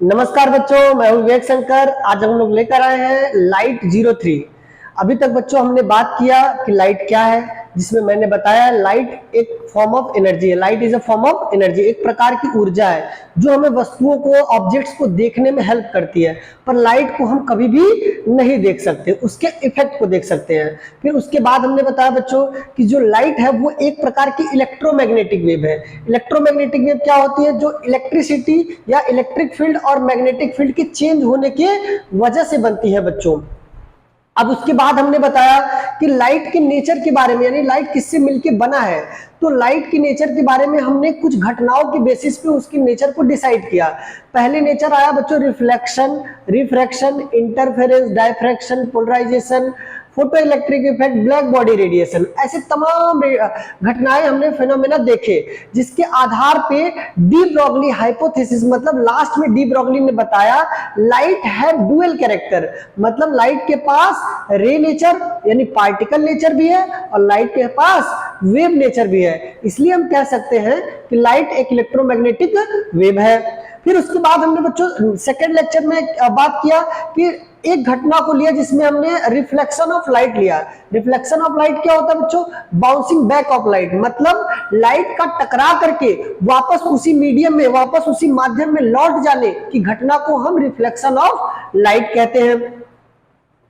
नमस्कार बच्चों, मैं हूं विवेक शंकर। आज हम लोग लेकर आए हैं लाइट 03। अभी तक बच्चों हमने बात किया कि लाइट क्या है, जिसमें मैंने बताया लाइट एक फॉर्म ऑफ एनर्जी है। Light is a form of energy, एक प्रकार की ऊर्जा है जो हमें वस्तुओं को, ऑब्जेक्ट्स को देखने में हेल्प करती है। पर लाइट को हम कभी भी नहीं देख सकते, उसके इफेक्ट को देख सकते हैं। फिर उसके बाद हमने बताया बच्चों कि जो लाइट है वो एक प्रकार की इलेक्ट्रोमैग्नेटिक वेव है। इलेक्ट्रोमैग्नेटिक वेव क्या होती है? जो इलेक्ट्रिसिटी या इलेक्ट्रिक फील्ड और मैग्नेटिक फील्ड के चेंज होने के वजह से बनती है बच्चों। अब उसके बाद हमने बताया कि लाइट के नेचर के बारे में, यानी लाइट किससे मिलके बना है। तो लाइट के नेचर के बारे में हमने कुछ घटनाओं के बेसिस पे उसके नेचर को डिसाइड किया। पहले नेचर आया बच्चों reflection, refraction, interference, diffraction, polarisation, photo electric effect, black body radiation. ऐसे तमाम घटनाएं हमने फिनोमेना देखे, जिसके आधार पे डी ब्रॉगली हाइपोथेसिस, मतलब लास्ट में डी ब्रॉगली ने बताया लाइट है डुअल कैरेक्टर, मतलब लाइट के पास रे नेचर यानी पार्टिकल नेचर भी है और लाइट के पास वेव नेचर भी है। इसलिए हम कह सकते हैं कि लाइट एक इलेक्ट्रोमैग्नेटिक वेव है। फिर उसके बाद हमने बच्चों सेकेंड लेक्चर में बात किया कि एक घटना को लिया जिसमें हमने रिफ्लेक्शन ऑफ लाइट लिया। रिफ्लेक्शन ऑफ लाइट क्या होता है बच्चों? बाउंसिंग बैक ऑफ लाइट, मतलब लाइट का टकरा करके वापस उसी मीडियम में, वापस उसी माध्यम में लौट जाने की घटना को हम रिफ्लेक्शन ऑफ लाइट कहते हैं।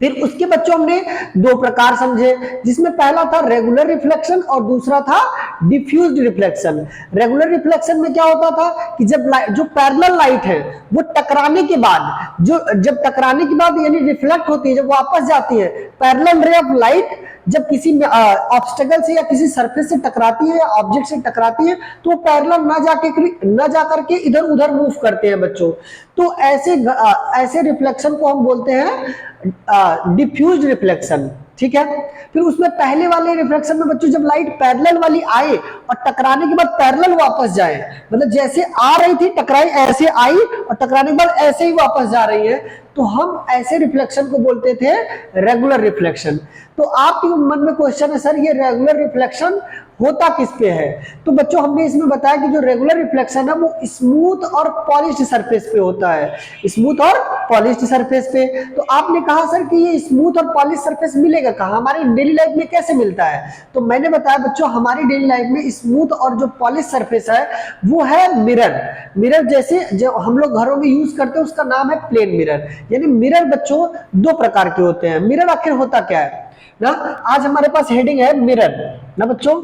फिर उसके बच्चों हमने दो प्रकार समझे, जिसमें पहला था रेगुलर रिफ्लेक्शन और दूसरा था डिफ्यूज्ड रिफ्लेक्शन। रेगुलर रिफ्लेक्शन में क्या होता था कि जब जो पैरेलल लाइट है वो टकराने के बाद, जब टकराने के बाद यानी रिफ्लेक्ट होती है, जब वापस जाती है, पैरेलल रे ऑफ लाइट जब किसी ऑब्स्टेकल से या किसी सरफेस से टकराती है या ऑब्जेक्ट से टकराती है तो पैरेलल ना जा करके इधर उधर मूव करते हैं बच्चों। तो ऐसे रिफ्लेक्शन को हम बोलते हैं डिफ्यूज्ड रिफ्लेक्शन। ठीक है। फिर उसमें पहले वाले रिफ्लेक्शन में बच्चों जब लाइट पैरेलल वाली आए और टकराने के बाद पैरेलल वापस जाए, मतलब जैसे आ रही थी टकराई, ऐसे आई और टकराने के बाद ऐसे ही वापस जा रही है, तो हम ऐसे रिफ्लेक्शन को बोलते थे रेगुलर रिफ्लेक्शन। तो आपके मन में क्वेश्चन है, सर ये रेगुलर रिफ्लेक्शन होता किस पे है? तो बच्चों हमने इसमें बताया कि जो रेगुलर रिफ्लेक्शन है वो स्मूथ और पॉलिश्ड सरफेस पे होता है, स्मूथ और पॉलिश्ड सरफेस पे। तो आपने कहा सर कि ये स्मूथ और पॉलिश्ड सरफेस मिलेगा कहाँ, हमारी डेली लाइफ में कैसे मिलता है? तो मैंने बताया बच्चों हमारी डेली लाइफ में स्मूथ और जो पॉलिश सरफेस है वो है मिरर। मिरर जैसे जो हम लोग घरों में यूज करते हैं उसका नाम है प्लेन मिरर। यानी मिरर बच्चों दो प्रकार के होते हैं। मिरर आखिर होता क्या है ना, आज हमारे पास हेडिंग है मिरर ना बच्चों,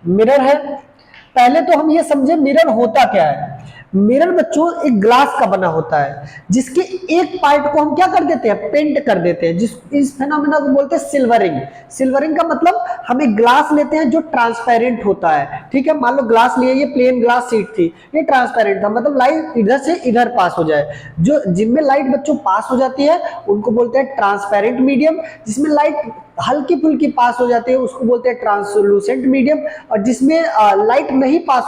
मिरर है। पहले तो हम ये समझे मिरर होता क्या है। मिरर बच्चों एक ग्लास का बना होता है जिसके एक पार्ट को हम क्या कर देते हैं, पेंट कर देते हैं, इस फेनोमेना को बोलते हैं सिल्वरिंग। सिल्वरिंग का मतलब हम एक ग्लास लेते हैं जो ट्रांसपेरेंट होता है। ठीक है, मान लो ग्लास लिए, ये प्लेन ग्लास शीट थी, ये ट्रांसपेरेंट था, मतलब लाइट इधर से इधर पास हो जाए। जो जिनमें लाइट बच्चों पास हो जाती है उनको बोलते हैं ट्रांसपेरेंट मीडियम, जिसमें लाइट हल्की फुल्की पास हो जाती है उसको बोलते हैं ट्रांसलूसेंट मीडियम, और जिसमें लाइट नहीं पास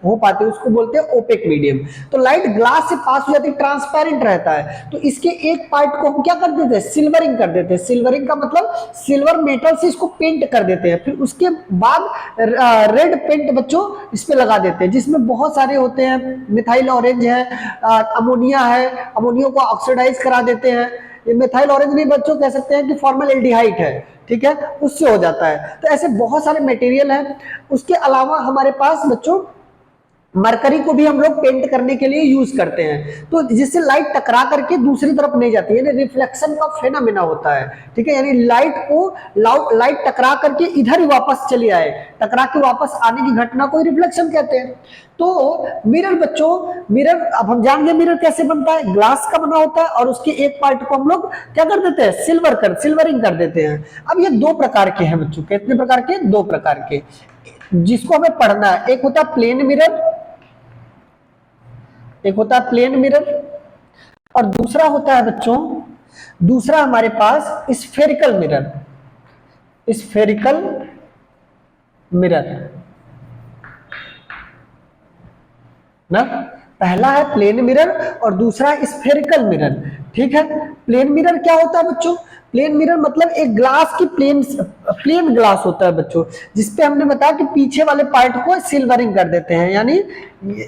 हो पाती उसको बोलते हैं ओपेक मीडियम। तो लाइट ग्लास से पास हो जाती है, ट्रांसपेरेंट रहता है, तो इसके एक पार्ट को हम क्या कर देते हैं, सिल्वरिंग कर देते हैं। सिल्वरिंग का मतलब सिल्वर मेटल से इसको पेंट कर देते हैं। फिर उसके बाद रेड पेंट बच्चों इस पे लगा देते हैं, जिसमें बहुत सारे होते हैं, मिथाइल ऑरेंज है, अमोनिया है, अमोनिया को ऑक्सीडाइज करा देते हैं। ये मिथाइल ऑरेंज नहीं बच्चों कह सकते हैं कि फॉर्मल एल्डिहाइड है, ठीक है, उससे हो जाता है। तो ऐसे बहुत सारे मटेरियल हैं। उसके अलावा हमारे पास बच्चों मरकरी को भी हम लोग पेंट करने के लिए यूज करते हैं, तो जिससे लाइट टकरा करके दूसरी तरफ नहीं जाती है, यानी रिफ्लेक्शन का फेनोमेना होता है। ठीक है, यानी लाइट टकरा करके इधर ही वापस चली आए, टकरा के वापस आने की घटना को रिफ्लेक्शन कहते हैं। तो मिरर बच्चों, मिरर अब हम जान गए मिरर कैसे बनता है, ग्लास का बना होता है और उसके एक पार्ट को हम लोग क्या कर देते हैं, सिल्वरिंग कर देते हैं। अब ये दो प्रकार के हैं बच्चों, कितने प्रकार के, दो प्रकार के, जिसको हमें पढ़ना है। एक होता है प्लेन मिरर, एक होता है प्लेन मिरर, और दूसरा होता है बच्चों, दूसरा हमारे पास स्फेरिकल मिरर। स्फेरिकल मिरर ना, पहला है प्लेन मिरर और दूसरा है स्फेरिकल मिरर। ठीक है। प्लेन मिरर क्या होता है बच्चों? प्लेन मिरर मतलब एक ग्लास की प्लेन ग्लास होता है बच्चों, जिसपे हमने बताया कि पीछे वाले पार्ट को सिल्वरिंग कर देते हैं, यानी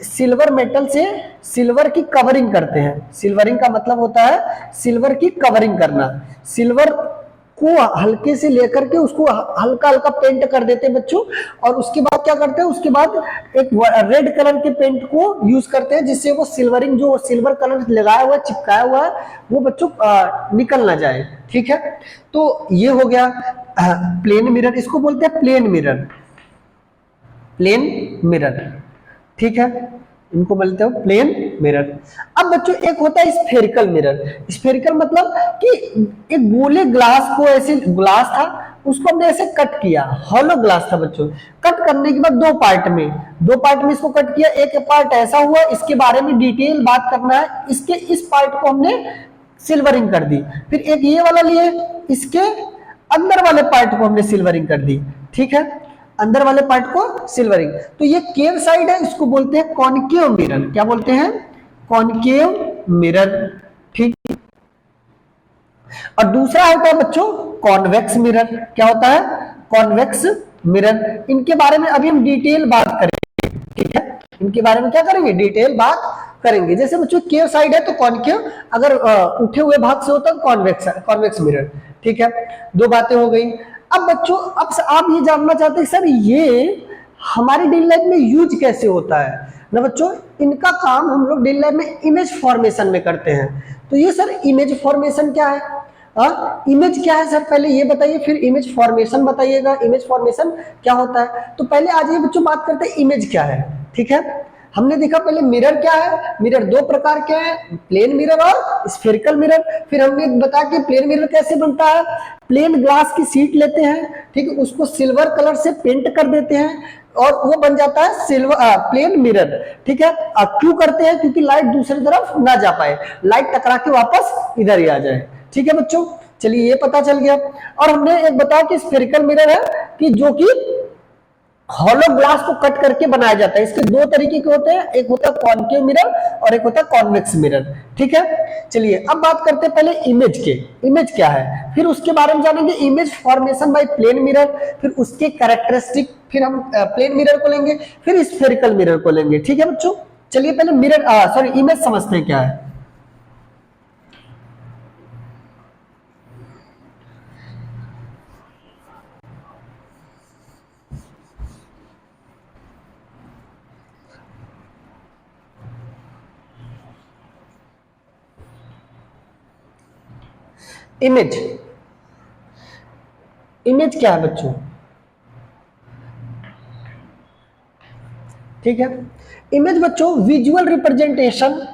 सिल्वर मेटल से सिल्वर की कवरिंग करते हैं। सिल्वरिंग का मतलब होता है सिल्वर की कवरिंग करना। सिल्वर को हल्के से लेकर के उसको हल्का हल्का पेंट कर देते हैं बच्चों, और उसके बाद क्या करते हैं, उसके बाद एक रेड कलर के पेंट को यूज करते हैं, जिससे वो सिल्वरिंग जो सिल्वर कलर लगाया हुआ है, चिपकाया हुआ है, वो बच्चों निकल ना जाए। ठीक है, तो ये हो गया प्लेन मिरर, इसको बोलते हैं प्लेन मिरर। प्लेन मिरर, ठीक है, इनको बोलते हो प्लेन मिरर। अब बच्चों एक होता है स्फेरिकल मिरर। स्फेरिकल मतलब कि एक गोले ग्लास को, ऐसे ग्लास था उसको हमने ऐसे कट किया, हॉलो ग्लास था बच्चों। कट करने के बाद दो पार्ट में इसको कट किया। एक पार्ट ऐसा हुआ, इसके बारे में डिटेल बात करना है, इसके इस पार्ट को हमने सिल्वरिंग कर दी। फिर एक ये वाला लिए, इसके अंदर वाले पार्ट को हमने सिल्वरिंग कर दी। ठीक है, अंदर वाले पार्ट को सिल्वरिंग। तो ये केव साइड है, इसको बोलते हैं कॉनकेव मिरर। क्या बोलते हैं? Concave mirror. ठीक। और दूसरा होता है बच्चों कॉन्वेक्स मिरर। क्या होता है? Convex mirror. इनके बारे में अभी हम डिटेल बात करेंगे। ठीक है, इनके बारे में क्या करेंगे? डिटेल बात करेंगे। जैसे बच्चों केव साइड है तो कॉनकेव, अगर उठे हुए भाग से होता है कॉन्वेक्स मिरर। ठीक है, दो बातें हो गई। अब बच्चों अब आप ये जानना चाहते हैं सर ये हमारी डेली लाइफ में यूज कैसे होता है ना बच्चों? इनका काम हम लोग डेली लाइफ में इमेज फॉर्मेशन में करते हैं। तो ये सर इमेज फॉर्मेशन क्या है? इमेज क्या है सर, पहले ये बताइए, फिर इमेज फॉर्मेशन बताइएगा। इमेज फॉर्मेशन क्या होता है? तो पहले आज ये बच्चों बात करते हैं इमेज क्या है। ठीक है, हमने देखा पहले मिरर क्या है। मिरर दो प्रकार के हैं, प्लेन मिरर और स्फेरिकल मिरर। फिर हमने बताया कि प्लेन मिरर कैसे बनता है। प्लेन ग्लास की शीट लेते हैं, ठीक है, उसको सिल्वर कलर से पेंट कर देते हैं और वो बन जाता है प्लेन मिरर। ठीक है, क्यों करते हैं? क्योंकि लाइट दूसरी तरफ ना जा पाए, लाइट टकरा के वापस इधर ही आ जाए। ठीक है बच्चों, चलिए ये पता चल गया। और हमने एक बताया कि स्फेरिकल मिरर है कि जो कि हॉलो ग्लास को कट करके बनाया जाता है। इसके दो तरीके के होते हैं, एक होता है कॉनकेव मिरर और एक होता है कॉन्वेक्स मिरर। ठीक है, चलिए अब बात करते हैं पहले इमेज के। इमेज क्या है, फिर उसके बारे में जानेंगे image formation by plane mirror, फिर उसके कैरेक्टरिस्टिक, फिर हम प्लेन मिरर को लेंगे, फिर स्फेरिकल मिरर को लेंगे। ठीक है बच्चों, चलिए पहले मिरर इमेज समझते हैं क्या है। इमेज, इमेज क्या है बच्चों? ठीक है, इमेज बच्चों विजुअल रिप्रेजेंटेशन,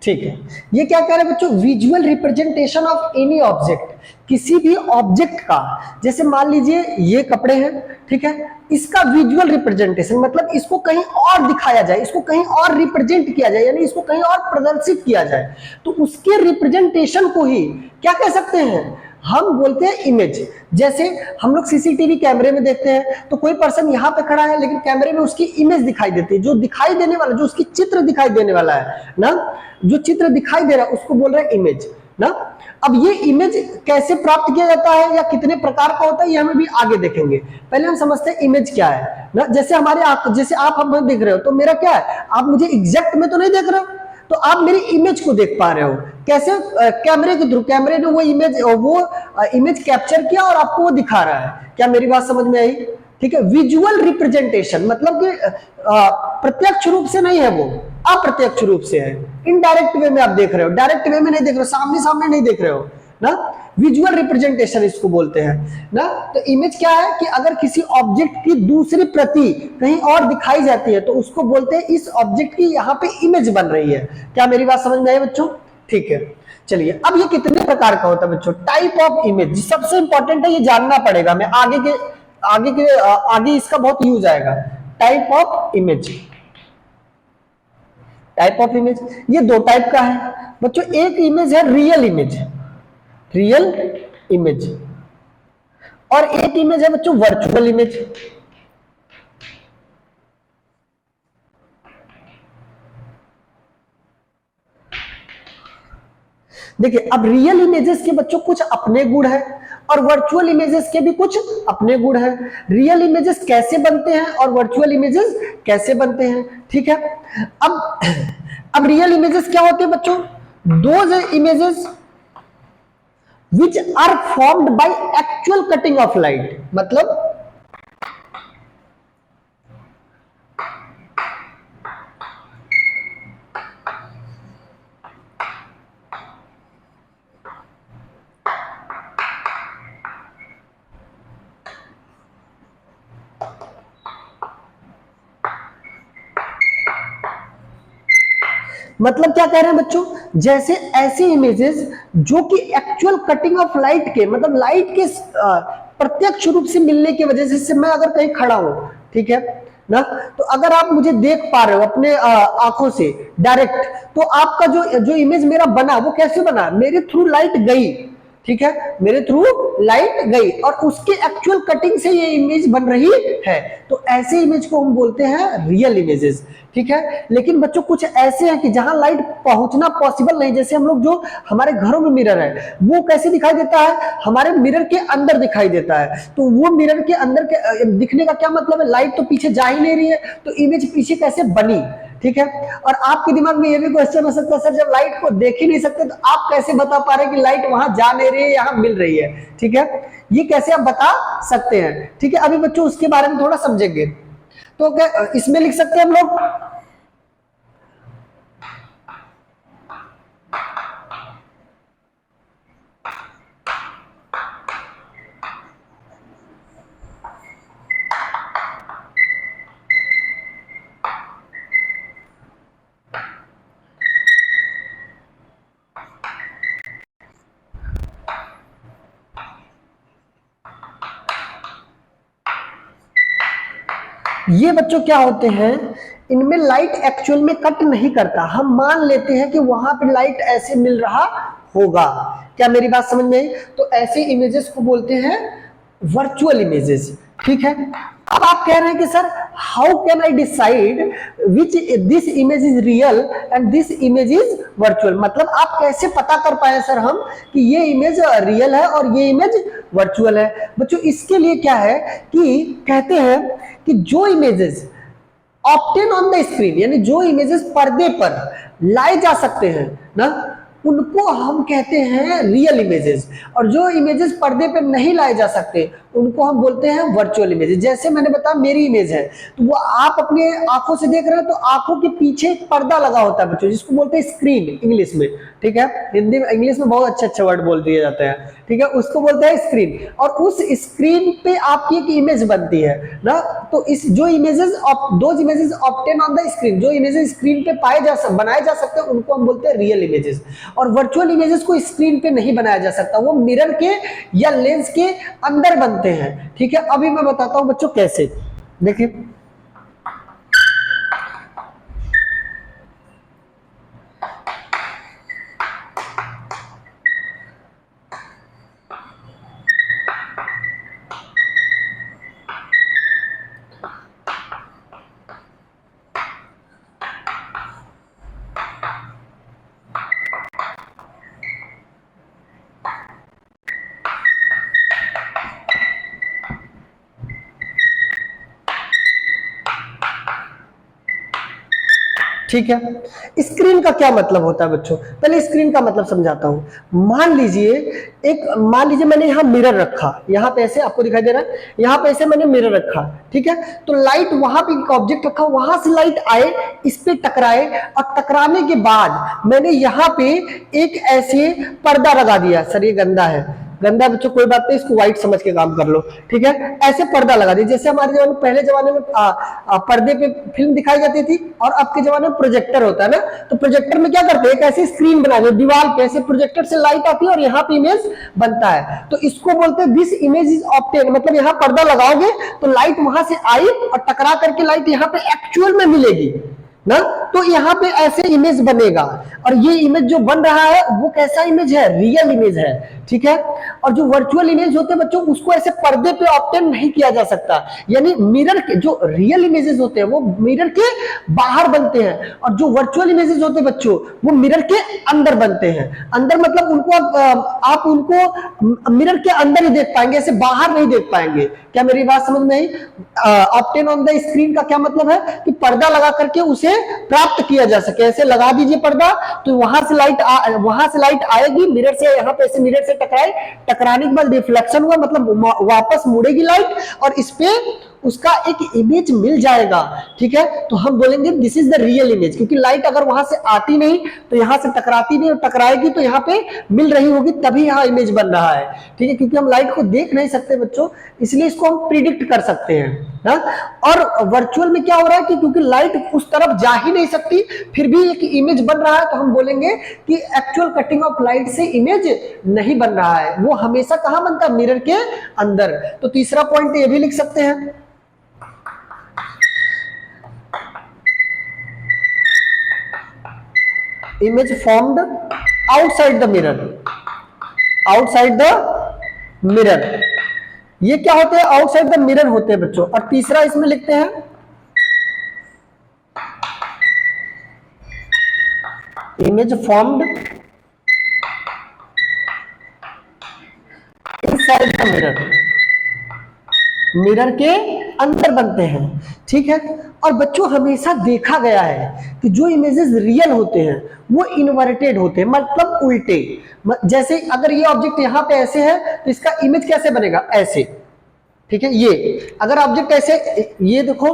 ठीक है, ये क्या कह रहे हैं बच्चों? Visual representation of any object, किसी भी ऑब्जेक्ट का। जैसे मान लीजिए ये कपड़े हैं, ठीक है, इसका विजुअल रिप्रेजेंटेशन मतलब इसको कहीं और दिखाया जाए, इसको कहीं और रिप्रेजेंट किया जाए, यानी इसको कहीं और प्रदर्शित किया जाए, तो उसके रिप्रेजेंटेशन को ही क्या कह सकते हैं? हम बोलते हैं इमेज। जैसे हम लोग सीसीटीवी कैमरे में देखते हैं तो कोई पर्सन यहाँ पे खड़ा है लेकिन कैमरे में उसकी इमेज दिखाई देती है, जो दिखाई देने वाला, जो उसकी चित्र दिखाई देने वाला है ना, जो चित्र दिखाई दे रहा है उसको बोल रहे हैं इमेज ना। अब ये इमेज कैसे प्राप्त किया जाता है या कितने प्रकार का होता है ये हमें भी आगे देखेंगे। पहले हम समझते हैं इमेज क्या है ना। जैसे हमारे जैसे आप हम देख रहे हो तो मेरा क्या है, आप मुझे एग्जैक्ट में तो नहीं देख रहे हो, तो आप मेरी इमेज को देख पा रहे हो। कैसे? कैमरे के थ्रू, कैमरे ने वो इमेज कैप्चर किया और आपको वो दिखा रहा है। क्या मेरी बात समझ में आई? ठीक है, विजुअल रिप्रेजेंटेशन मतलब कि प्रत्यक्ष रूप से नहीं है, वो अप्रत्यक्ष रूप से है। इनडायरेक्ट वे में आप देख रहे हो, डायरेक्ट वे में नहीं देख रहे हो, सामने सामने नहीं देख रहे हो ना। विजुअल रिप्रेजेंटेशन इसको बोलते हैं ना। तो इमेज क्या है कि अगर किसी ऑब्जेक्ट की दूसरी प्रति कहीं और दिखाई जाती है तो उसको बोलते हैं इस ऑब्जेक्ट की यहाँ पे इमेज बन रही है। क्या मेरी बात समझ में आई बच्चों? ठीक है, चलिए अब ये कितने प्रकार का होता है बच्चों? टाइप ऑफ इमेज सबसे इंपॉर्टेंट है, ये जानना पड़ेगा। मैं आगे के आगे इसका बहुत यूज आएगा। Type of image, type of image ये दो टाइप का है बच्चों। एक इमेज है रियल इमेज, रियल इमेज, और एक इमेज है बच्चों वर्चुअल इमेज। देखिए अब रियल इमेजेस के बच्चों कुछ अपने गुण है और वर्चुअल इमेजेस के भी कुछ अपने गुण है। रियल इमेजेस कैसे बनते हैं और वर्चुअल इमेजेस कैसे बनते हैं, ठीक है। अब रियल इमेजेस क्या होते हैं बच्चों? Those images which are formed by actual cutting of light, मतलब मतलब क्या कह रहे हैं बच्चों? जैसे ऐसे इमेजेस जो कि एक्चुअल कटिंग ऑफ लाइट के, मतलब लाइट के प्रत्यक्ष रूप से मिलने की वजह से मैं अगर कहीं खड़ा हूं, ठीक है ना, तो अगर आप मुझे देख पा रहे हो अपने आंखों से डायरेक्ट, तो आपका जो इमेज मेरा बना वो कैसे बना? मेरे थ्रू लाइट गई, ठीक है, मेरे थ्रू लाइट गई और उसके एक्चुअल कटिंग से ये इमेज बन रही है। तो ऐसे इमेज को हम बोलते हैं रियल इमेजेस, ठीक है। लेकिन बच्चों कुछ ऐसे हैं कि जहां लाइट पहुंचना पॉसिबल नहीं, जैसे हम लोग जो हमारे घरों में मिरर है वो कैसे दिखाई देता है? हमारे मिरर के अंदर दिखाई देता है। तो वो मिरर के अंदर के दिखने का क्या मतलब है? लाइट तो पीछे जा ही नहीं रही है, तो इमेज पीछे कैसे बनी, ठीक है। और आपके दिमाग में ये भी क्वेश्चन हो सकता है, सर जब लाइट को देख ही नहीं सकते तो आप कैसे बता पा रहे हैं कि लाइट वहां जा नहीं रही है, यहां मिल रही है, ठीक है। ये कैसे आप बता सकते हैं, ठीक है। अभी बच्चों उसके बारे में थोड़ा समझेंगे। तो क्या इसमें लिख सकते हैं हम लोग? ये बच्चों क्या होते हैं, इनमें लाइट एक्चुअल में कट नहीं करता, हम मान लेते हैं कि वहां पे लाइट ऐसे मिल रहा होगा। क्या मेरी बात समझ में आई? तो ऐसे इमेजेस को बोलते हैं वर्चुअल इमेजेस, ठीक है। अब आप कह रहे हैं कि sir how can I decide which this image is real and this image is virtual, मतलब आप कैसे पता कर पाए सर हम कि ये इमेज रियल है और ये इमेज वर्चुअल है? बच्चों इसके लिए क्या है कि कहते हैं कि जो images obtain on the screen, यानी जो इमेजेस पर्दे पर लाए जा सकते हैं ना, उनको हम कहते हैं रियल इमेजेस, और जो इमेजेस पर्दे पर नहीं लाए जा सकते उनको हम बोलते हैं वर्चुअल इमेजेस। जैसे मैंने बताया मेरी इमेज है, तो वो आप अपने आंखों से देख रहे हैं, तो आंखों के पीछे एक पर्दा लगा होता है बच्चों, जिसको बोलते हैं स्क्रीन इंग्लिश में, ठीक है। हिंदी में, इंग्लिश में बहुत अच्छे अच्छे वर्ड बोल दिए जाते हैं, ठीक है, उसको बोलते हैं स्क्रीन। और उस स्क्रीन पे आपकी एक इमेज बनती है ना, तो इस जो images those images obtain on the screen, जो इमेजेस स्क्रीन पे बनाए जा सकते हैं उनको हम बोलते हैं रियल इमेजेस। और वर्चुअल इमेजेस को स्क्रीन पे नहीं बनाया जा सकता, वो मिरर के या लेंस के अंदर बनते हैं, ठीक है। अभी मैं बताता हूं बच्चों कैसे, देखिए ठीक है। स्क्रीन का क्या मतलब होता है बच्चों? पहले स्क्रीन का मतलब समझाता हूं। मान लीजिए मैंने यहाँ मिरर रखा, यहाँ पे ऐसे आपको दिखाई दे रहा है, यहाँ पे ऐसे मैंने मिरर रखा, ठीक है। तो लाइट वहां पे एक ऑब्जेक्ट रखा, वहां से लाइट आए, इस पे टकराए, और टकराने के बाद मैंने यहाँ पे एक ऐसे पर्दा लगा दिया। सर ये गंदा है, गंदा है बच्चों, कोई बात नहीं, इसको व्हाइट समझ के काम कर लो, ठीक है। ऐसे पर्दा लगा दिए, जैसे हमारे जमाने पहले जमाने में पर्दे पे फिल्म दिखाई जाती थी, और अब के जमाने में प्रोजेक्टर होता है ना, तो प्रोजेक्टर में क्या करते हैं, एक ऐसी स्क्रीन बना दो दीवार पे, ऐसे प्रोजेक्टर से लाइट आती है और यहाँ पे इमेज बनता है, तो इसको बोलते हैं दिस इमेज इज ऑब्टेन, मतलब यहाँ पर्दा लगाओगे तो लाइट वहां से आई और टकरा करके लाइट यहाँ पे एक्चुअल में मिलेगी ना, तो यहाँ पे ऐसे इमेज बनेगा। और ये इमेज जो बन रहा है वो कैसा इमेज है, रियल इमेज है, ठीक है। और जो वर्चुअल इमेज होते हैं बच्चों, उसको ऐसे पर्दे पे ऑब्टेन नहीं किया जा सकता, यानी मिरर के जो रियल इमेजेस होते हैं वो मिरर के बाहर बनते हैं, और जो वर्चुअल इमेजेस होते हैं बच्चों वो मिरर के अंदर बनते हैं। अंदर मतलब उनको आप उनको मिरर के अंदर ही देख पाएंगे, ऐसे बाहर नहीं देख पाएंगे। क्या मेरी बात समझ में आई? ऑब्टेन ऑन द स्क्रीन का क्या मतलब है कि पर्दा लगा करके उसे प्राप्त किया जा सके। ऐसे लगा दीजिए पर्दा, तो वहां से लाइट आएगी मिरर से, यहाँ पे ऐसे मिरर से टकराने के बाद रिफ्लेक्शन हुआ, मतलब वापस मुड़ेगी लाइट और इस पे उसका एक इमेज मिल जाएगा, ठीक है। तो हम बोलेंगे this is the real image, क्योंकि लाइट अगर वहां से आती नहीं तो यहां से टकराती नहीं, और टकराएगी तो यहाँ पे मिल रही होगी, तभी यहाँ इमेज बन रहा है, ठीक है। क्योंकि हम लाइट को देख नहीं सकते बच्चों, इसलिए इसको हम प्रिडिक्ट कर सकते हैं ना। और वर्चुअल में क्या हो रहा है कि क्योंकि लाइट उस तरफ जा ही नहीं सकती, फिर भी एक इमेज बन रहा है, तो हम बोलेंगे कि एक्चुअल कटिंग ऑफ लाइट से इमेज नहीं बन रहा है, वो हमेशा कहां बनता है, मिरर के अंदर। तो तीसरा पॉइंट ये भी लिख सकते हैं, image formed outside the mirror, outside the mirror, ये क्या होते हैं, आउटसाइड द मिरर होते हैं बच्चों। और तीसरा इसमें लिखते हैं image formed inside the mirror, mirror के अंदर बनते हैं, ठीक है। और बच्चों हमेशा देखा गया है कि जो इमेजेस रियल होते हैं वो इन्वर्टेड होते हैं, मतलब उल्टे। जैसे अगर ये ऑब्जेक्ट यहाँ पे ऐसे है तो इसका इमेज कैसे बनेगा, ऐसे, ठीक है। ये अगर ऑब्जेक्ट ऐसे, ये देखो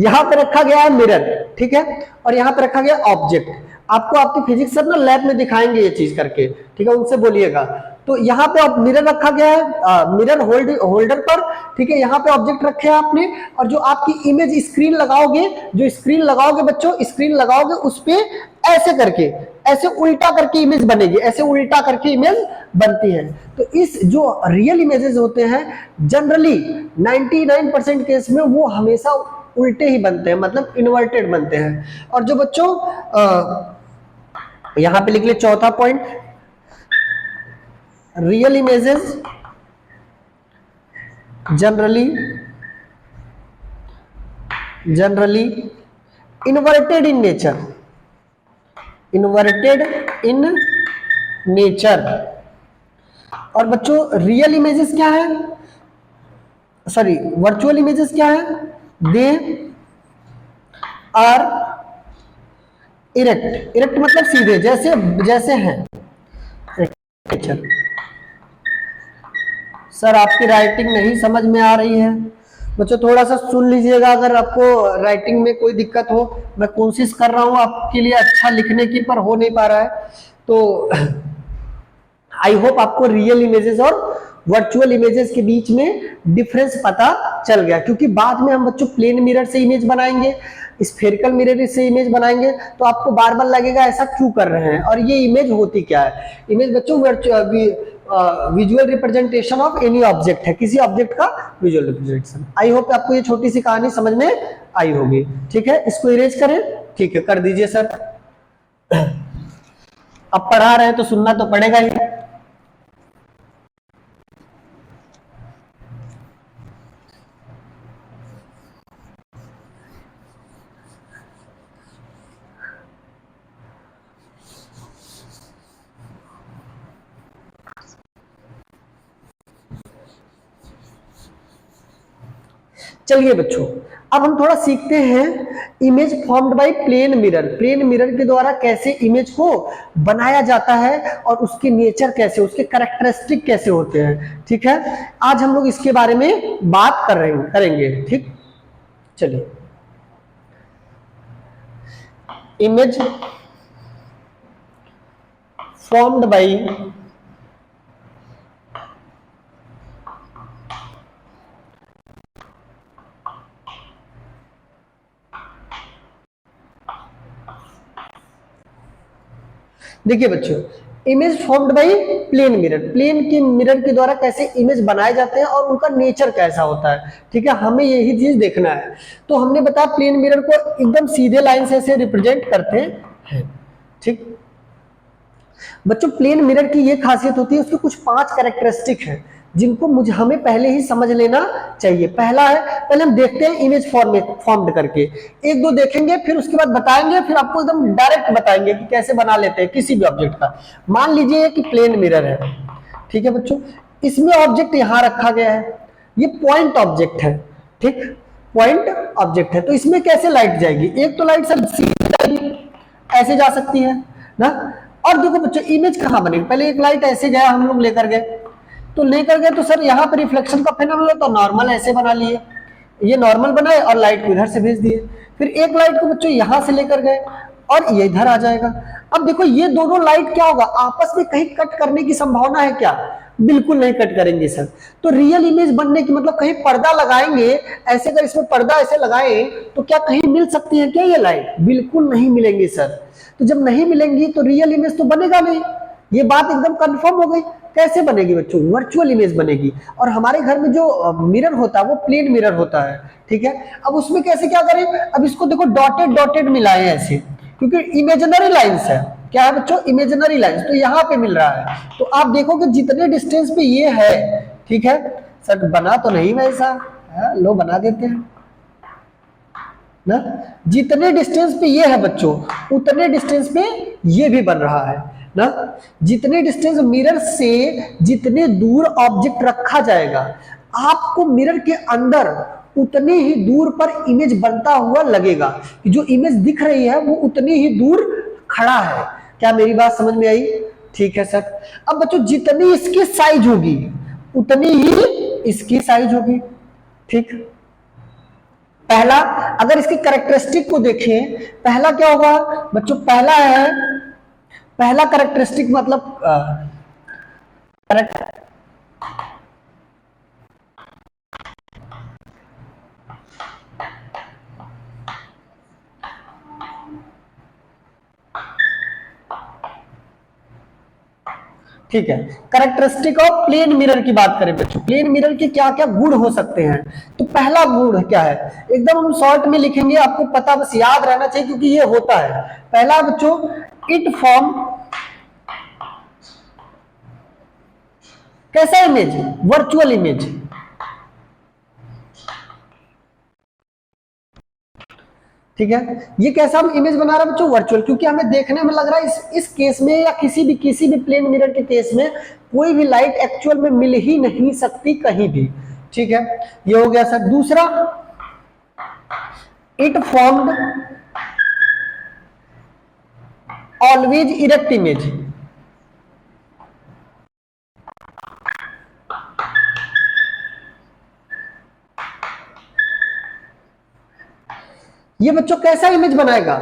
यहाँ पे रखा गया है मिरर, ठीक है, और यहाँ पे रखा गया ऑब्जेक्ट। आपको आपके फिजिक्स सर ना लैब में दिखाएंगे ये चीज करके, ठीक है, उनसे बोलिएगा। तो यहाँ पे आप मिरर रखा गया है, मिरर होल्डर पर, ठीक है, यहाँ पे ऑब्जेक्ट रखे हैं आपने, और जो आपकी इमेज स्क्रीन लगाओगे, जो स्क्रीन लगाओगे बच्चों, स्क्रीन लगाओगे उस पे ऐसे करके, ऐसे उल्टा करके इमेज बनेगी, ऐसे उल्टा करके इमेज बनती है। तो इस जो रियल इमेजेस होते हैं जनरली 99% केस में वो हमेशा उल्टे ही बनते हैं, मतलब इन्वर्टेड बनते हैं। और जो बच्चों यहां पे लिख ले चौथा point, real images generally inverted in nature, inverted in nature. और बच्चों रियल इमेजेस क्या है, सॉरी वर्चुअल इमेजेस क्या है, दे आर इरेक्ट, इरेक्ट मतलब सीधे, जैसे जैसे हैं नेचर। सर आपकी राइटिंग नहीं समझ में आ रही है बच्चों, थोड़ा सा सुन लीजिएगा, अगर आपको राइटिंग में कोई दिक्कत हो। मैं कोशिश कर रहा हूं आपके लिए अच्छा लिखने की, पर हो नहीं पा रहा है। तो आई होप आपको रियल इमेजेस और वर्चुअल इमेजेस के बीच में डिफरेंस पता चल गया, क्योंकि बाद में हम बच्चों प्लेन मिरर से इमेज बनाएंगे, स्फेरिकल मिरर से इमेज बनाएंगे, तो आपको बार बार लगेगा ऐसा क्यों कर रहे हैं, और ये इमेज होती क्या है। इमेज बच्चों visual representation of any object है, किसी ऑब्जेक्ट का विजुअल रिप्रेजेंटेशन। आई होप आपको ये छोटी सी कहानी समझ में आई होगी, ठीक है। इसको इरेज करें, ठीक है, कर दीजिए सर। अब पढ़ा रहे हैं तो सुनना तो पड़ेगा ही। चलिए बच्चों, अब हम थोड़ा सीखते हैं image formed by plane mirror, plane mirror के द्वारा कैसे इमेज को बनाया जाता है और उसके नेचर कैसे, उसके कैरेक्टरिस्टिक कैसे होते हैं, ठीक है। आज हम लोग इसके बारे में बात करेंगे, ठीक। चलिए, इमेज फॉर्म्ड बाय देखिए बच्चों, image formed by plane mirror, plane के मिरर के द्वारा कैसे इमेज बनाए जाते हैं और उनका नेचर कैसा होता है, ठीक है, हमें यही चीज देखना है। तो हमने बताया प्लेन मिरर को एकदम सीधे लाइन से ऐसे रिप्रेजेंट करते हैं, ठीक। बच्चों प्लेन मिरर की ये खासियत होती है, उसके कुछ 5 कैरेक्टरिस्टिक है जिनको मुझे हमें पहले ही समझ लेना चाहिए। पहला है, पहले हम देखते हैं इमेज फॉर्म्ड करके, एक दो देखेंगे, फिर उसके बाद बताएंगे, फिर आपको एकदम डायरेक्ट बताएंगे कि कैसे बना लेते हैं किसी भी ऑब्जेक्ट का। मान लीजिए कि प्लेन मिरर है, ठीक है बच्चों, इसमें ऑब्जेक्ट यहां रखा गया है, ये पॉइंट ऑब्जेक्ट है, ठीक, पॉइंट ऑब्जेक्ट है, तो इसमें कैसे लाइट जाएगी? एक तो लाइट सर सीधी जाएगी, ऐसे जा सकती है ना, और देखो बच्चों इमेज कहां बनेगी, पहले एक लाइट ऐसे गया, हम लोग लेकर गए, तो लेकर गए तो सर यहाँ पर रिफ्लेक्शन का फेनोमेनन, तो नॉर्मल ऐसे बना लिए, ये नॉर्मल बनाए और लाइट को इधर से भेज दिए, फिर एक लाइट को बच्चों यहां से लेकर गए और ये इधर आ जाएगा। अब देखो ये दोनों लाइट क्या होगा, आपस में कहीं कट करने की संभावना है क्या? बिल्कुल नहीं कट करेंगे सर। तो रियल इमेज बनने की मतलब कहीं पर्दा लगाएंगे, ऐसे अगर इसमें पर्दा ऐसे लगाएं तो क्या कहीं मिल सकती है क्या ये लाइट? बिल्कुल नहीं मिलेंगी सर। तो जब नहीं मिलेंगी तो रियल इमेज तो बनेगा नहीं, ये बात एकदम कंफर्म हो गई। कैसे बनेगी बच्चों? वर्चुअल इमेज बनेगी। और हमारे घर में जो मिरर होता है वो प्लेन मिरर होता है, ठीक है। अब उसमें कैसे क्या करें, अब इसको देखो डॉटेड डॉटेड मिलाए ऐसे, क्योंकि इमेजिनरी लाइंस है, क्या है बच्चों? इमेजिनरी लाइंस, तो यहाँ पे मिल रहा है, तो आप देखोगे जितने डिस्टेंस पे ये है, ठीक है सर, बना तो नहीं वैसा, लो बना देते हैं ना, जितने डिस्टेंस पे ये है बच्चों उतने डिस्टेंस पे ये भी बन रहा है ना। जितने डिस्टेंस मिरर से जितने दूर ऑब्जेक्ट रखा जाएगा, आपको मिरर के अंदर उतने ही दूर पर इमेज बनता हुआ लगेगा, जो इमेज दिख रही है वो उतनी ही दूर खड़ा है। क्या मेरी बात समझ में आई? ठीक है सर। अब बच्चों जितनी इसकी साइज होगी उतनी ही इसकी साइज होगी, ठीक। पहला, अगर इसकी कैरेक्टरिस्टिक को देखें, पहला क्या होगा बच्चों? पहला है, पहला कैरेक्टरिस्टिक मतलब ठीक है, कैरेक्टरिस्टिक ऑफ प्लेन मिरर की बात करें बच्चों, प्लेन मिरर के क्या क्या गुण हो सकते हैं, तो पहला गुण क्या है, एकदम हम शॉर्ट में लिखेंगे, आपको पता बस याद रहना चाहिए क्योंकि ये होता है। पहला बच्चों, इट फॉर्म कैसा इमेज? वर्चुअल इमेज, ठीक है। ये कैसा हम इमेज बना रहे हैं बच्चों? वर्चुअल, क्योंकि हमें देखने में लग रहा है इस केस में या किसी भी प्लेन मिरर के केस में कोई भी लाइट एक्चुअल में मिल ही नहीं सकती कहीं भी, ठीक है। ये हो गया सर। दूसरा, it formed always erect image, ये बच्चों कैसा इमेज बनाएगा?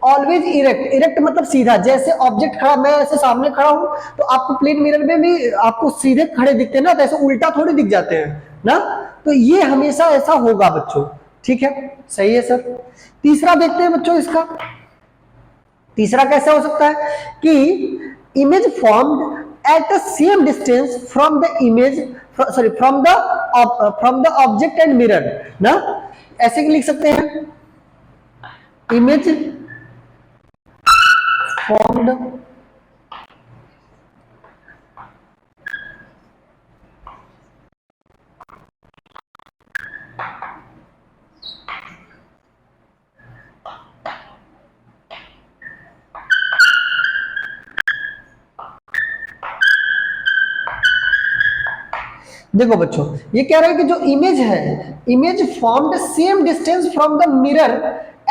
ऑलवेज इरेक्ट, इरेक्ट मतलब सीधा, जैसे ऑब्जेक्ट खड़ा, मैं ऐसे सामने खड़ा हूं तो आपको प्लेन मिरर में भी आपको सीधे खड़े दिखते हैं ना, तो ऐसे उल्टा थोड़ी दिख जाते हैं ना, तो ये हमेशा ऐसा होगा बच्चों, ठीक है। सही है सर। तीसरा देखते हैं बच्चों इसका, तीसरा कैसा हो सकता है कि image formed at the same distance from the image, sorry from the object and mirror ना, ऐसे लिख सकते हैं, इमेज फॉर्म्ड देखो बच्चों ये कह रहा है कि जो इमेज है, image formed same distance from the mirror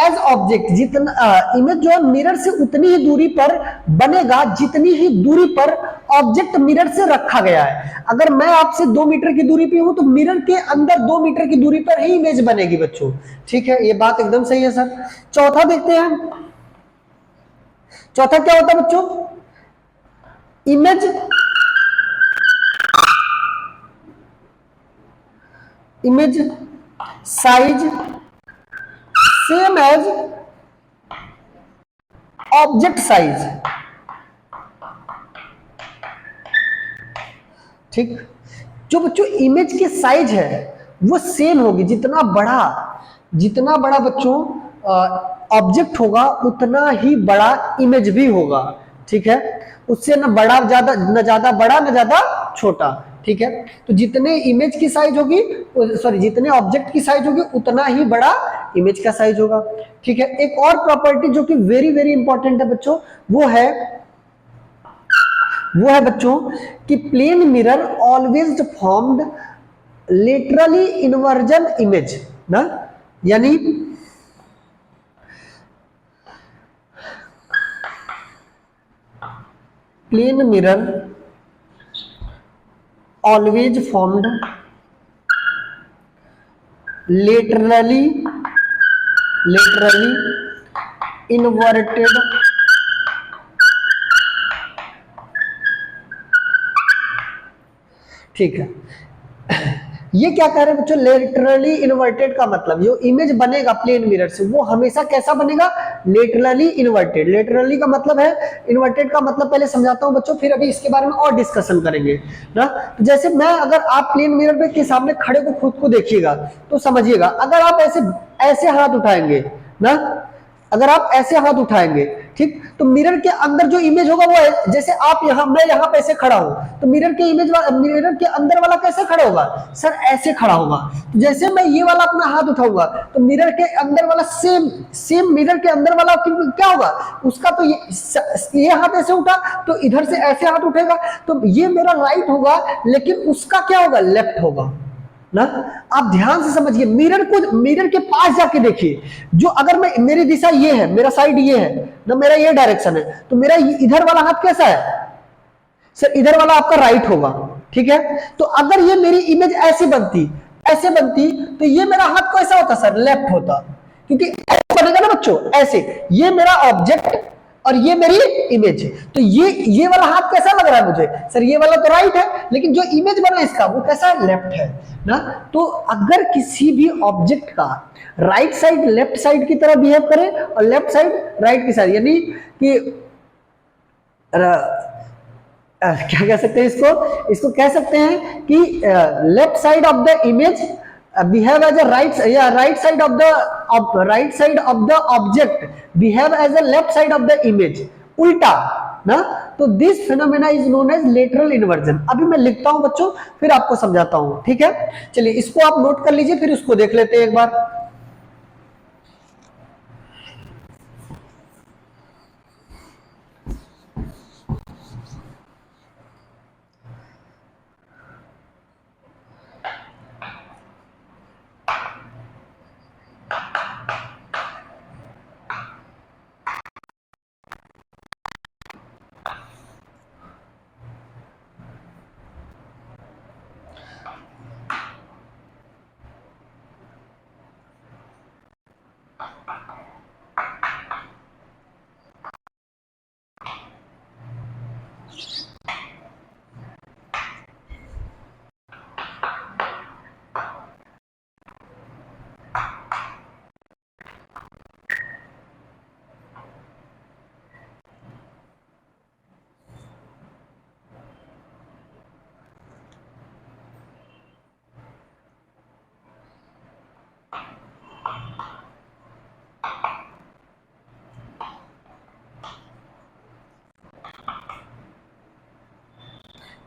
as object, जितना इमेज जो है मिरर से उतनी ही दूरी पर बनेगा जितनी ही दूरी पर ऑब्जेक्ट मिरर से रखा गया है। अगर मैं आपसे 2 मीटर की दूरी पे हूं तो मिरर के अंदर 2 मीटर की दूरी पर ही इमेज बनेगी बच्चों, ठीक है। ये बात एकदम सही है सर। चौथा देखते हैं, चौथा क्या होता है बच्चों? Image size same as object size, ठीक। जो बच्चों इमेज के साइज है वो सेम होगी, जितना बड़ा बच्चों ऑब्जेक्ट होगा उतना ही बड़ा इमेज भी होगा, ठीक है। उससे ना ज्यादा बड़ा ना ज्यादा छोटा, ठीक है। तो जितने इमेज की साइज होगी, सॉरी जितने ऑब्जेक्ट की साइज होगी उतना ही बड़ा इमेज का साइज होगा, ठीक है। एक और प्रॉपर्टी जो कि वेरी वेरी इंपॉर्टेंट है बच्चों, वो है बच्चों कि plane mirror always formed laterally inversion image ना, यानी plane mirror always formed laterally inverted ठीक है। ये क्या कह रहे हैं बच्चों, लेटरली इन्वर्टेड का मतलब जो इमेज बनेगा प्लेन मिरर से वो हमेशा कैसा बनेगा, लेटरली इन्वर्टेड। लेटरली का मतलब है, इन्वर्टेड का मतलब पहले समझाता हूं बच्चों, फिर अभी इसके बारे में और डिस्कशन करेंगे ना। तो जैसे मैं, अगर आप प्लेन मिरर पे के सामने खड़े को खुद को देखिएगा तो समझिएगा, अगर आप ऐसे हाथ उठाएंगे ना, अगर आप ऐसे हाथ उठाएंगे, ठीक, तो मिरर के अंदर जो इमेज होगा वो जैसे आप मैं यहाँ पे ऐसे खड़ा हूं, तो मिरर के अंदर वाला कैसे खड़ा होगा सर, ऐसे खड़ा होगा। तो जैसे मैं ये वाला अपना हाथ उठाऊंगा तो मिरर के अंदर वाला सेम मिरर के अंदर वाला क्या होगा उसका, तो ये हाथ ऐसे उठा तो इधर से ऐसे हाथ उठेगा, तो ये मेरा राइट होगा, लेकिन उसका क्या होगा, लेफ्ट होगा ना। आप ध्यान से समझिए, मिरर के पास जाके देखिए, जो अगर मेरी दिशा ये है, मेरा साइड ये है ना, मेरा ये डायरेक्शन है, तो मेरा इधर वाला हाथ कैसा है सर, इधर वाला आपका राइट होगा, ठीक है। तो अगर ये मेरी इमेज ऐसे बनती तो ये मेरा हाथ कैसा होता सर, लेफ्ट होता, क्योंकि ऐसे बनेगा ना बच्चों, ऐसे ये मेरा ऑब्जेक्ट और ये मेरी इमेज, तो ये वाला हाथ कैसा लग रहा है मुझे सर, ये वाला तो राइट है, लेकिन जो इमेज बना इसका वो कैसा है, लेफ्ट है ना। तो अगर किसी भी ऑब्जेक्ट का राइट साइड लेफ्ट साइड की तरह बिहेव करे और लेफ्ट साइड राइट की साइड, यानी कि क्या कह सकते हैं इसको कह सकते हैं कि left side of the image behave as a right side of the object behave as a left side of the image, उल्टा ना। तो this phenomena is known as lateral inversion. अभी मैं लिखता हूं बच्चों, फिर आपको समझाता हूं, ठीक है। चलिए इसको आप नोट कर लीजिए, फिर उसको देख लेते हैं एक बार।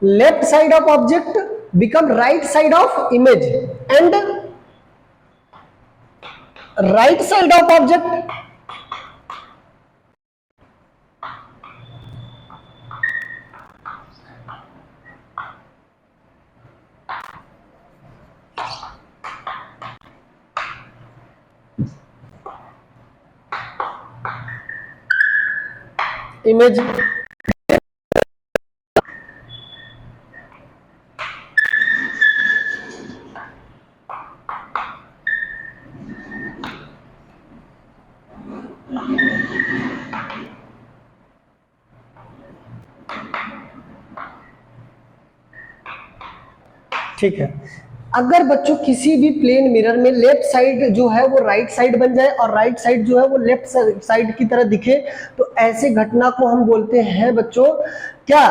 Left side of object become right side of image and right side of object image ठीक है। अगर बच्चों किसी भी प्लेन मिरर में लेफ्ट साइड जो है वो राइट साइड बन जाए और राइट साइड जो है वो लेफ्ट साइड की तरह दिखे, तो ऐसे घटना को हम बोलते हैं बच्चों क्या,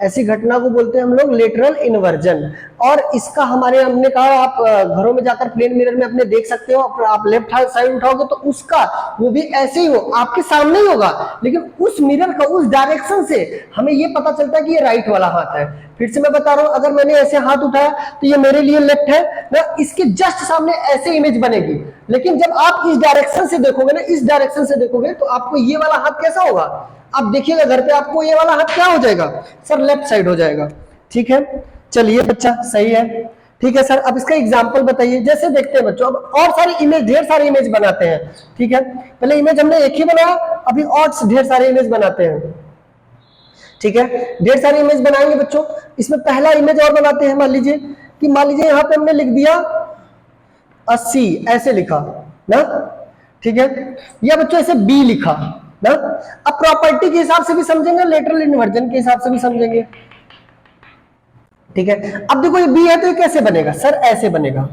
ऐसी घटना को बोलते हैं हम लोग लेटरल इन्वर्जन। और इसका हमने कहा आप घरों में जाकर प्लेन मिरर में अपने देख सकते हो, आप लेफ्ट हैंड साइड उठाओगे तो उसका वो भी ऐसे ही हो, आपके सामने ही होगा, लेकिन उस मिरर का उस डायरेक्शन से हमें ये पता चलता है कि ये राइट वाला हाथ है। फिर से मैं बता रहा हूं, अगर मैंने ऐसे हाथ उठाया तो ये मेरे लिए लेफ्ट है ना, इसके जस्ट सामने ऐसे इमेज बनेगी। लेकिन जब आप इस डायरेक्शन से देखोगे ना, इस डायरेक्शन से देखोगे तो आपको ये वाला हाथ कैसा होगा, आप देखिएगा घर पे, आपको ये वाला हाथ क्या हो जाएगा सर, लेफ्ट साइड हो जाएगा। ठीक है, चलिए बच्चा सही है। ठीक है सर, अब इसका एग्जांपल बताइए। जैसे देखते हैं बच्चों, अब और सारी इमेज, ढेर सारी इमेज बनाते हैं। ठीक है, पहले इमेज हमने एक ही बनाया, अभी और ढेर सारे इमेज बनाते हैं। ठीक है, ढेर सारी इमेज बनाएंगे बच्चों। इसमें पहला इमेज और बनाते हैं। मान लीजिए यहां पे हमने लिख दिया 80, ऐसे लिखा ना। ठीक है, या बच्चों ऐसे बी लिखा ना। अब प्रॉपर्टी के हिसाब से भी समझेंगे, लेटरल इन्वर्जन के हिसाब से भी समझेंगे। ठीक है, अब देखो ये बी है तो ये कैसे बनेगा सर, ऐसे बनेगा।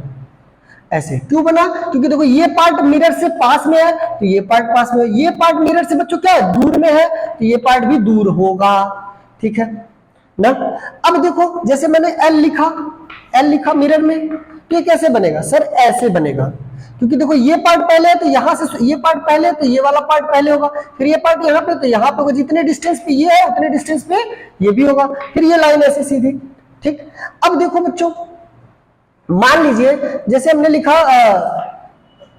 ऐसे क्यों बना, क्योंकि देखो ये पार्ट मिरर से पास में है तो ये पार्ट पास में है, ये पार्ट मिरर से बच्चों क्या है, दूर में है तो ये पार्ट भी दूर होगा। ठीक है ना। अब देखो जैसे मैंने एल लिखा मिरर में, तो ये कैसे बनेगा सर, ऐसे बनेगा। क्योंकि देखो ये पार्ट पहले है तो यहां से ये पार्ट पहले है तो ये वाला पार्ट पहले होगा, फिर ये पार्ट यहाँ पे तो यहाँ पे होगा, जितने डिस्टेंस पे ये है उतने डिस्टेंस पे ये भी होगा, फिर ये लाइन ऐसे सीधी। ठीक, अब देखो बच्चों, मान लीजिए जैसे हमने लिखा,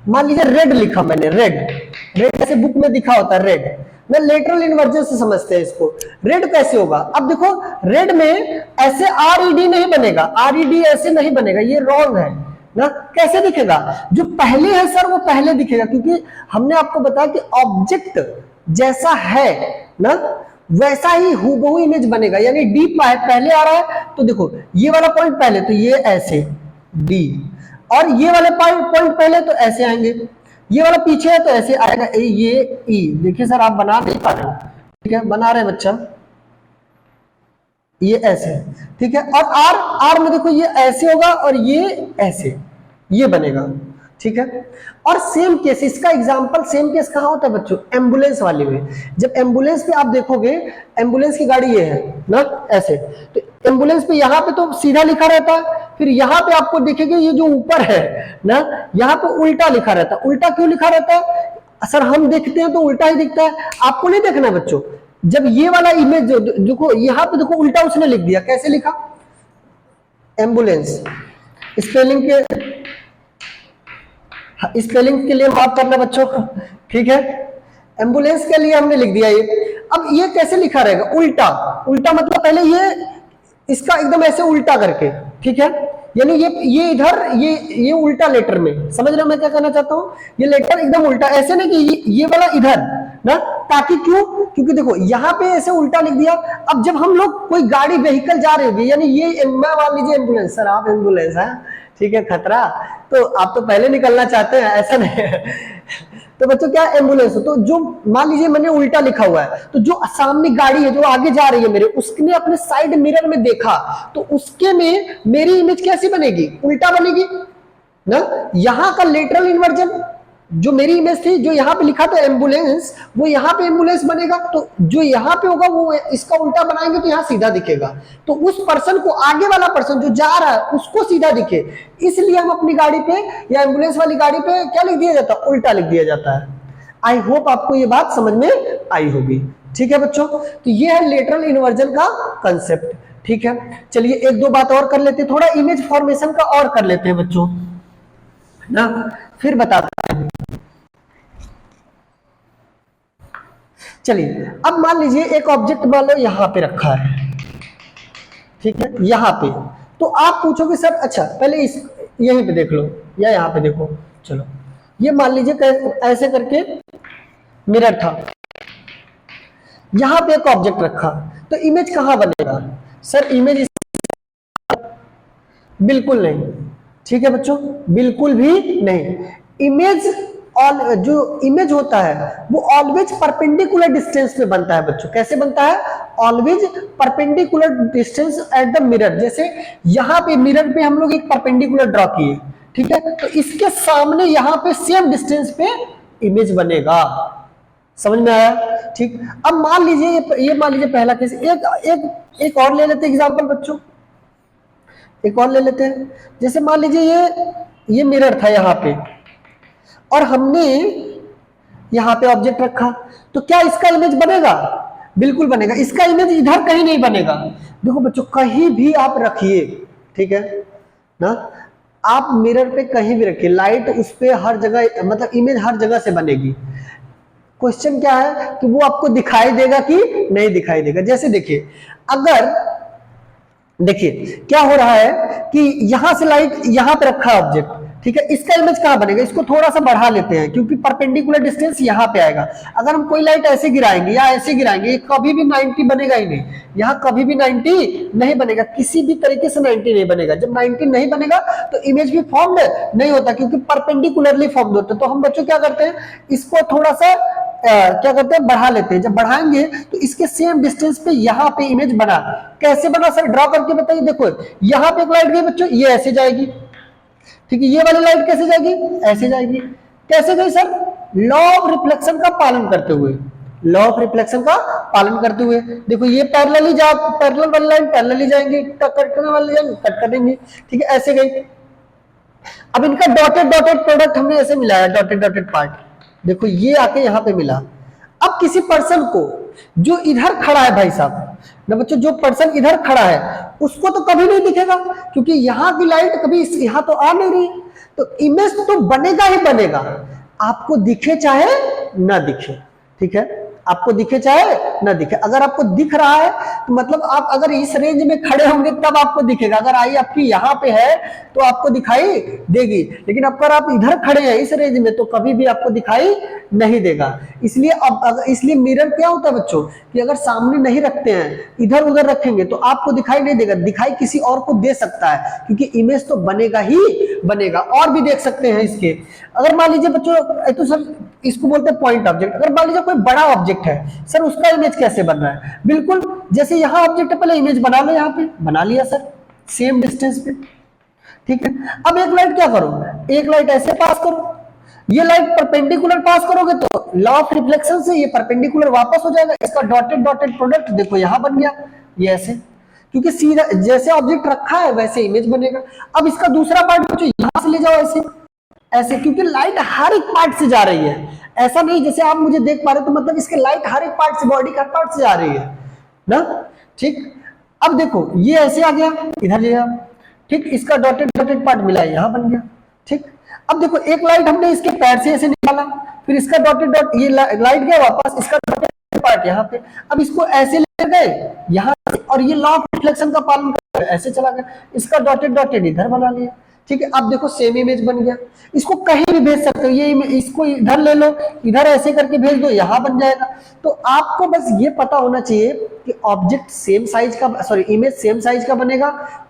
मान लीजिए रेड लिखा मैंने, रेड जैसे बुक में दिखा होता है रेड, मैं लेटरल इन्वर्जन से समझते हैं इसको। रेड कैसे होगा, अब देखो रेड में ऐसे RED नहीं बनेगा, RED ऐसे नहीं बनेगा, ये रॉन्ग है ना। कैसे दिखेगा, जो पहले है सर वो पहले दिखेगा, क्योंकि हमने आपको बताया कि ऑब्जेक्ट जैसा है ना वैसा ही हूबहू इमेज बनेगा। यानी डी पहले आ रहा है तो देखो ये वाला पॉइंट पहले, तो ये ऐसे डी, और ये वाले पॉइंट पहले तो ऐसे आएंगे, ये वाला पीछे है तो ऐसे आएगा ये ई। देखिए सर आप बना नहीं पा रहे हो, ठीक है, बना रहे बच्चा, ये ऐसे। ठीक है, और आर में देखो ये ऐसे होगा और ये ऐसे, ये बनेगा। ठीक है, और सेम केस, इसका एग्जांपल सेम केस कहां होता है बच्चों, एम्बुलेंस वाले में। जब एम्बुलेंस पे आप देखोगे, एम्बुलेंस की गाड़ी ये है ना ऐसे, तो एम्बुलेंस पे यहाँ पे तो सीधा लिखा रहता है, फिर यहाँ पे आपको देखेंगे ये जो ऊपर है ना, यहाँ पे उल्टा लिखा रहता है। उल्टा क्यों लिखा रहता है सर, हम देखते हैं तो उल्टा ही दिखता है, आपको नहीं देखना बच्चों। जब ये वाला इमेज देखो, यहाँ पे देखो उल्टा उसने लिख दिया, कैसे लिखा, एम्बुलेंस, स्पेलिंग के लिए माफ करना बच्चों। ठीक है, एम्बुलेंस के लिए हमने लिख दिया ये। अब ये कैसे लिखा रहेगा, उल्टा मतलब पहले ये इसका एकदम ऐसे उल्टा करके। ठीक है, यानी ये इधर ये उल्टा लेटर में, समझ रहे हो मैं क्या कहना चाहता हूँ, ये लेटर एकदम उल्टा, ऐसे नहीं कि ये वाला इधर ना, ताकि क्यों, क्योंकि देखो यहाँ पे ऐसे उल्टा लिख दिया। अब जब हम लोग कोई गाड़ी व्हीकल जा रही होगी, यानी ये मैं मान लीजिए एम्बुलेंस, सर आप एम्बुलेंस है, ठीक है, खतरा, तो आप तो पहले निकलना चाहते हैं, ऐसा नहीं है। तो बच्चों क्या एम्बुलेंस हो, तो जो मान लीजिए मैंने उल्टा लिखा हुआ है, तो जो सामने गाड़ी है जो आगे जा रही है मेरे, उसने अपने साइड मिरर में देखा, तो उसके में मेरी इमेज कैसी बनेगी, उल्टा बनेगी ना। यहां का लेटरल इन्वर्जन, जो मेरी इमेज थी, जो यहाँ पे लिखा था एम्बुलेंस, वो यहाँ पे एम्बुलेंस बनेगा, तो जो यहाँ पे होगा वो इसका उल्टा बनाएंगे तो यहाँ सीधा दिखेगा, तो उस पर्सन को, आगे वाला पर्सन जो जा रहा है उसको सीधा दिखे, इसलिए हम अपनी गाड़ी पे या एम्बुलेंस वाली गाड़ी पे क्या लिख दिया जाता है, उल्टा लिख दिया जाता है। आई होप आपको ये बात समझ में आई होगी। ठीक है बच्चों, तो ये है लेटरल इन्वर्जन का कंसेप्ट। ठीक है, चलिए एक दो बात और कर लेते हैं, थोड़ा इमेज फॉर्मेशन का और कर लेते हैं बच्चों ना, फिर बताते हैं। चलिए अब मान लीजिए एक ऑब्जेक्ट मान लो यहाँ पे रखा है, ठीक है, यहाँ पे, तो आप पूछोगे सर अच्छा पहले इस यहीं पे देख लो या यहाँ पे देखो, चलो ये मान लीजिए ऐसे करके मिरर था, यहाँ पे एक ऑब्जेक्ट रखा, तो इमेज कहाँ बनेगा सर, इमेज बिल्कुल नहीं। ठीक है बच्चों, बिल्कुल भी नहीं। इमेज जो इमेज होता है वो ऑलवेज परपेंडिकुलर डिस्टेंस पे बनता है बच्चों। कैसे बनता है, always perpendicular distance at the mirror. जैसे यहाँ पे मिरर पे हम लोग एक परपेंडिकुलर ड्रॉ किए, ठीक है, तो इसके सामने यहाँ पे सेम डिस्टेंस पे इमेज बनेगा। समझ में आया? ठीक, अब मान लीजिए ये मान लीजिए पहला केस, एक और ले लेते हैं एग्जांपल बच्चों, एक और ले लेते हैं। जैसे मान लीजिए ये मिरर था यहाँ पे और हमने यहाँ पे ऑब्जेक्ट रखा, तो क्या इसका इमेज बनेगा? बिल्कुल बनेगा। इसका इमेज इधर कहीं नहीं बनेगा। देखो बच्चों, कहीं भी आप रखिए, ठीक है ना, आप मिरर पे कहीं भी रखिए, लाइट उस पे हर जगह, मतलब इमेज हर जगह से बनेगी। क्वेश्चन क्या है कि वो आपको दिखाई देगा कि नहीं दिखाई देगा। जैसे देखिए, अगर देखिए क्या हो रहा है कि यहां से लाइट यहां पे रखा है ऑब्जेक्ट, ठीक है, इसका इमेज कहां बनेगा? इसको थोड़ा सा बढ़ा लेते हैं क्योंकि परपेंडिकुलर डिस्टेंस यहां पे आएगा। अगर हम कोई लाइट ऐसे गिराएंगे या ऐसे गिराएंगे, कभी भी 90 बनेगा ही नहीं, यहां कभी भी 90 नहीं बनेगा, किसी भी तरीके से 90 नहीं बनेगा। जब 90 नहीं बनेगा तो इमेज भी फॉर्म नहीं होता क्योंकि परपेंडिकुलरली फॉर्म होता है। तो हम बच्चों क्या करते हैं, इसको थोड़ा सा क्या करते हैं, बढ़ा लेते हैं। जब बढ़ाएंगे तो इसके सेम डिस्टेंस पे यहाँ पे इमेज बना। कैसे बना सर, ड्रॉ करके बताइए। देखो यहाँ पे एक लाइट गई बच्चों, ये ऐसे जाएगी, ठीक है, ये वाली लाइट कैसे जाएगी? ऐसे जाएगी। कैसे गई सर? लॉ ऑफ रिफ्लेक्शन का पालन करते हुए, लॉ ऑफ रिफ्लेक्शन का पालन करते हुए। देखो ये पैरेलली जा, पैरेलल वाली लाइन पैरेलली जाएंगे, कट करने वाली लाइन कट कर देंगे, ठीक है, ऐसे गई। अब इनका डॉटेड डॉटेड प्रोडक्ट हमने ऐसे मिलाया, डॉटेड डॉटेड पार्ट, देखो ये आके यहां पे मिला। अब किसी पर्सन को जो इधर खड़ा है, भाई साहब ना बच्चों, जो पर्सन इधर खड़ा है उसको तो कभी नहीं दिखेगा क्योंकि यहां की लाइट कभी यहां तो आ नहीं रही, तो इमेज तो बनेगा ही बनेगा, आपको दिखे चाहे ना दिखे, ठीक है, आपको दिखे चाहे ना दिखे। अगर आपको दिख रहा है तो मतलब आप अगर इस रेंज में खड़े होंगे तब आपको दिखेगा। अगर आई आपकी यहाँ पे है तो आपको दिखाई देगी, लेकिन अगर आप इधर खड़े हैं इस रेंज में तो कभी भी आपको दिखाई नहीं देगा। इसलिए मिरर क्या होता है बच्चों कि अगर सामने नहीं रखते हैं, इधर उधर रखेंगे तो आपको दिखाई नहीं देगा, दिखाई किसी और को दे सकता है क्योंकि इमेज तो बनेगा ही बनेगा। और भी देख सकते हैं इसके, अगर मान लीजिए बच्चों, तो सर इसको बोलते हैं पॉइंट ऑब्जेक्ट। अगर मान लीजिए कोई बड़ा ऑब्जेक्ट है, सर उसका इमेज कैसे बन रहा है? बिल्कुल जैसे यहाँ ऑब्जेक्ट है, पहले इमेज बना लो, यहाँ पे बना लिया सर सेम डिस्टेंस पे, ठीक है। अब एक लाइट क्या करो, एक लाइट ऐसे पास करो, ये लाइट परपेंडिकुलर पास करोगे तो लॉ ऑफ रिफ्लेक्शन से ये परपेंडिकुलर वापस हो जाएगा। इसका डॉटेड डॉटेड प्रोडक्ट देखो यहां बन गया, ये ऐसे, क्योंकि सीधा जैसे ऑब्जेक्ट रखा है वैसे इमेज बनेगा। अब इसका दूसरा पार्ट बच्चों यहां से ले जाओ ऐसे ऐसे, क्योंकि लाइट हर एक पार्ट से जा रही है, ऐसा नहीं जैसे आप मुझे देख पा रहे तो मतलब इसके लाइट हर एक पार्ट से, बॉडी का हर पार्ट से जा रही है ना, ठीक। अब देखो ये ऐसे आ गया, इधर ले जाओ, ठीक, इसका डॉटेड डॉटेड पार्ट मिला है, यहां बन गया, ठीक। अब देखो एक लाइट हमने इसके पैर से ऐसे निकाला, फिर इसका डॉटेड डॉट, ये लाइट गया वापस, इसका डॉटेड पार्ट यहाँ पे, अब इसको ऐसे ले गए यहाँ से, और ये लॉ ऑफ रिफ्लेक्शन का पालन कर ऐसे चला गया, इसका डॉटेड डॉटेड इधर बना लिया, ठीक है। अब देखो सेम इमेज बन गया। इसको कहीं भी भेज सकते हो, ये इसको इधर ले लो, इधर ऐसे करके भेज दो, यहां बन जाएगा। तो आपको बस ये पता होना चाहिए कि ऑब्जेक्ट सेम साइज का, सॉरी इमेज सेम साइज का बनेगा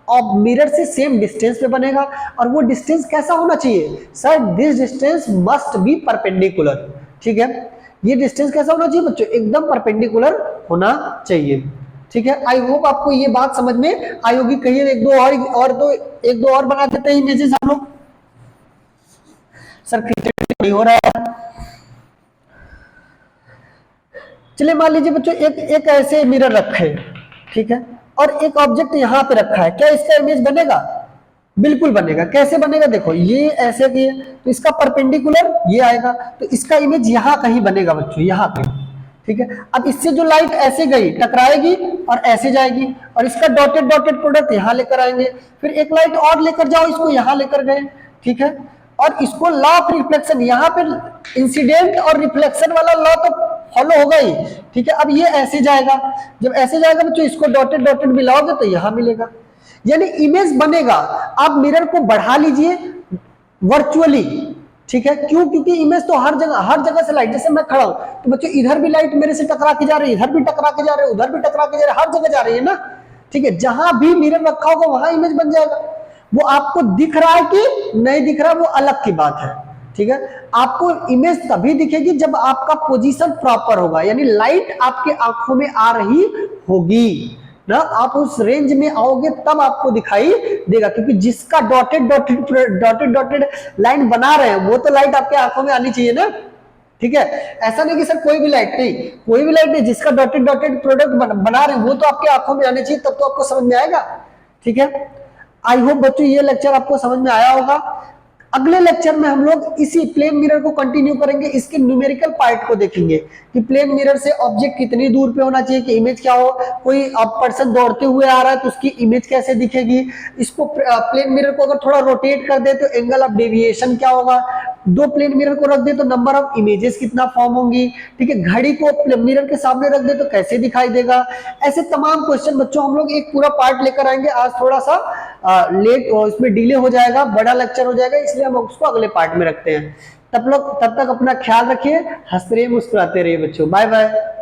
और मिरर से सेम डिस्टेंस पे बनेगा। और वो डिस्टेंस कैसा होना चाहिए sir? This distance must be perpendicular, ठीक है। ये डिस्टेंस कैसा होना चाहिए बच्चों? एकदम परपेंडिकुलर होना चाहिए, ठीक है। आई होप आपको ये बात समझ में आई होगी। कहिए एक दो और बना देते हैं इमेजेस हम लोग। सर क्रिएटिविटी हो रहा है। चलिए मान लीजिए बच्चों एक ऐसे मिरर रखे, ठीक है, और एक ऑब्जेक्ट यहां पे रखा है, क्या इसका इमेज बनेगा? बिल्कुल बनेगा। कैसे बनेगा? देखो ये ऐसे किए तो इसका परपेंडिकुलर ये आएगा, तो इसका इमेज यहां कहीं बनेगा बच्चों, यहां कहीं, ठीक है। अब इससे जो लाइट ऐसे गई टकराएगी और ऐसे जाएगी, और इसका डॉटेड डॉटेड प्रोडक्ट यहां लेकर आएंगे, फिर एक लाइट और लेकर जाओ, इसको यहां लेकर गए, ठीक है, और इसको लॉ ऑफ रिफ्लेक्शन, यहां पे इंसिडेंट और रिफ्लेक्शन वाला लॉ तो फॉलो होगा ही, ठीक है। अब ये ऐसे जाएगा, जब ऐसे जाएगा बच्चों इसको डॉटेड डॉटेड मिलाओगे तो यहां मिलेगा, यानी इमेज बनेगा। आप मिरर को बढ़ा लीजिए वर्चुअली, ठीक है, क्यों? क्योंकि इमेज तो हर जगह से लाइट, जैसे मैं खड़ा हूं तो बच्चों इधर भी लाइट मेरे से टकरा के जा रही है, इधर भी टकरा के जा रही है, उधर भी टकरा के जा रही है, हर जगह जा रही है ना, ठीक है। जहां भी मिरर रखा होगा वहां इमेज बन जाएगा। वो आपको दिख रहा है कि नहीं दिख रहा वो अलग की बात है, ठीक है। आपको इमेज तभी दिखेगी जब आपका पोजीशन प्रॉपर होगा, यानी लाइट आपके आंखों में आ रही होगी ना, आप उस रेंज में आओगे तब आपको दिखाई देगा, क्योंकि जिसका डॉटेड डॉटेड लाइन बना रहे हैं वो तो लाइट आपके आंखों में आनी चाहिए ना, ठीक है, ऐसा नहीं कि सर कोई भी लाइट नहीं, कोई भी लाइट नहीं, जिसका डॉटेड डॉटेड प्रोडक्ट बना रहे हैं वो तो आपके आंखों में आने चाहिए, तब तो आपको समझ में आएगा। ठीक है, आई होप बच्चों ये लेक्चर आपको समझ में आया होगा। अगले लेक्चर में हम लोग इसी प्लेन मिरर को कंटिन्यू करेंगे, इसके न्यूमेरिकल पार्ट को देखेंगे कि प्लेन मिरर से ऑब्जेक्ट कितनी दूर पे होना चाहिए कि इमेज क्या हो, कोई पर्सन दौड़ते हुए आ रहा है तो उसकी इमेज कैसे दिखेगी, इसको प्लेन मिरर को अगर थोड़ा रोटेट कर दे तो एंगल ऑफ डेविएशन क्या होगा, दो प्लेन मिरर को रख दे तो नंबर ऑफ इमेजेस कितना फॉर्म होंगी, ठीक है, घड़ी को मिरर के सामने रख दे तो कैसे दिखाई देगा। ऐसे तमाम क्वेश्चन बच्चों हम लोग एक पूरा पार्ट लेकर आएंगे। आज थोड़ा सा लेट इसमें डिले हो जाएगा, बड़ा लेक्चर हो जाएगा, इसलिए हम उसको अगले पार्ट में रखते हैं। तब तक अपना ख्याल रखिए, हंसते रहिए, मुस्कुराते रहिए बच्चों। Bye bye.